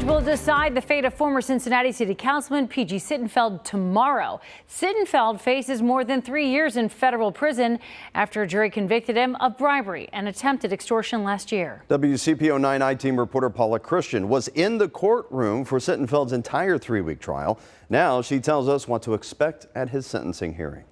will decide the fate of former Cincinnati City Councilman P.G. Sittenfeld tomorrow. Sittenfeld faces more than 3 years in federal prison after a jury convicted him of bribery and attempted extortion last year. WCPO 9 I-Team reporter Paula Christian was in the courtroom for Sittenfeld's entire 3-week trial. Now she tells us what to expect at his sentencing hearing.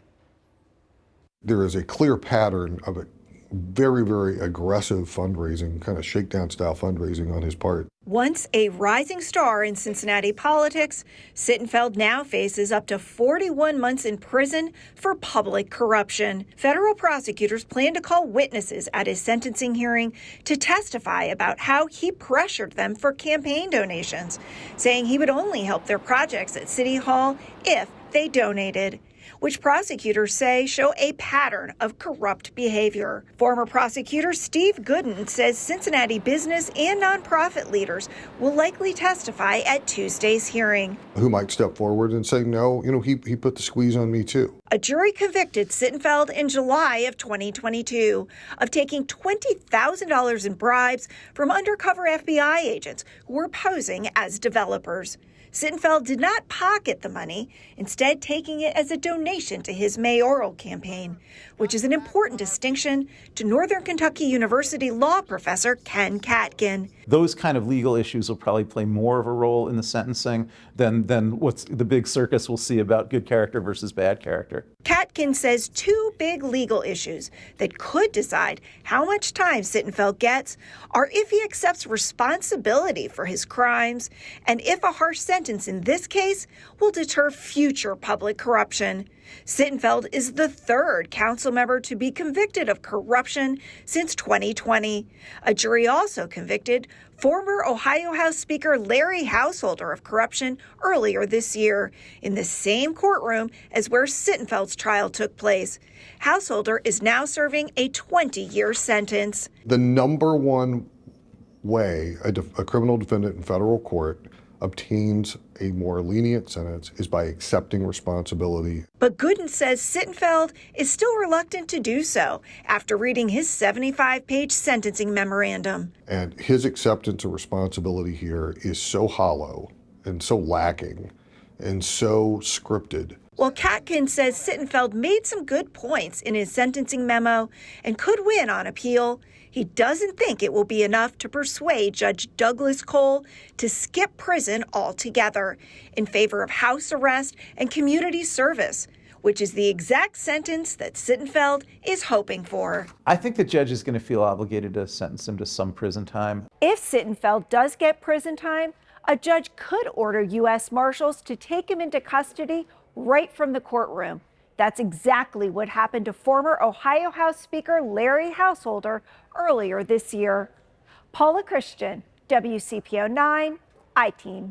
There is a clear pattern of a very, very aggressive fundraising, kind of shakedown style fundraising on his part. Once a rising star in Cincinnati politics, Sittenfeld now faces up to 41 months in prison for public corruption. Federal prosecutors plan to call witnesses at his sentencing hearing to testify about how he pressured them for campaign donations, saying he would only help their projects at City Hall if they donated, which prosecutors say show a pattern of corrupt behavior. Former prosecutor Steve Gooden says Cincinnati business and nonprofit leaders will likely testify at Tuesday's hearing. Who might step forward and say, no, he put the squeeze on me too. A jury convicted Sittenfeld in July of 2022 of taking $20,000 in bribes from undercover FBI agents who were posing as developers. Sittenfeld did not pocket the money, instead taking it as a donation to his mayoral campaign, which is an important distinction to Northern Kentucky University law professor Ken Katkin. Those kind of legal issues will probably play more of a role in the sentencing than what's the big circus we'll see about good character versus bad character. Katkin says two big legal issues that could decide how much time Sittenfeld gets are if he accepts responsibility for his crimes and if a harsh sentence in this case will deter future public corruption. Sittenfeld is the third council member to be convicted of corruption since 2020. A jury also convicted former Ohio House Speaker Larry Householder of corruption earlier this year in the same courtroom as where Sittenfeld's trial took place. Householder is now serving a 20-year sentence. The number one way a criminal defendant in federal court obtains a more lenient sentence is by accepting responsibility. But Gooden says Sittenfeld is still reluctant to do so after reading his 75-page sentencing memorandum. And his acceptance of responsibility here is so hollow and so lacking and so scripted. Well, Katkin says Sittenfeld made some good points in his sentencing memo and could win on appeal. He doesn't think it will be enough to persuade Judge Douglas Cole to skip prison altogether in favor of house arrest and community service, which is the exact sentence that Sittenfeld is hoping for. I think the judge is going to feel obligated to sentence him to some prison time. If Sittenfeld does get prison time, a judge could order U.S. Marshals to take him into custody right from the courtroom. That's exactly what happened to former Ohio House Speaker Larry Householder earlier this year. Paula Christian, WCPO 9, I-Team.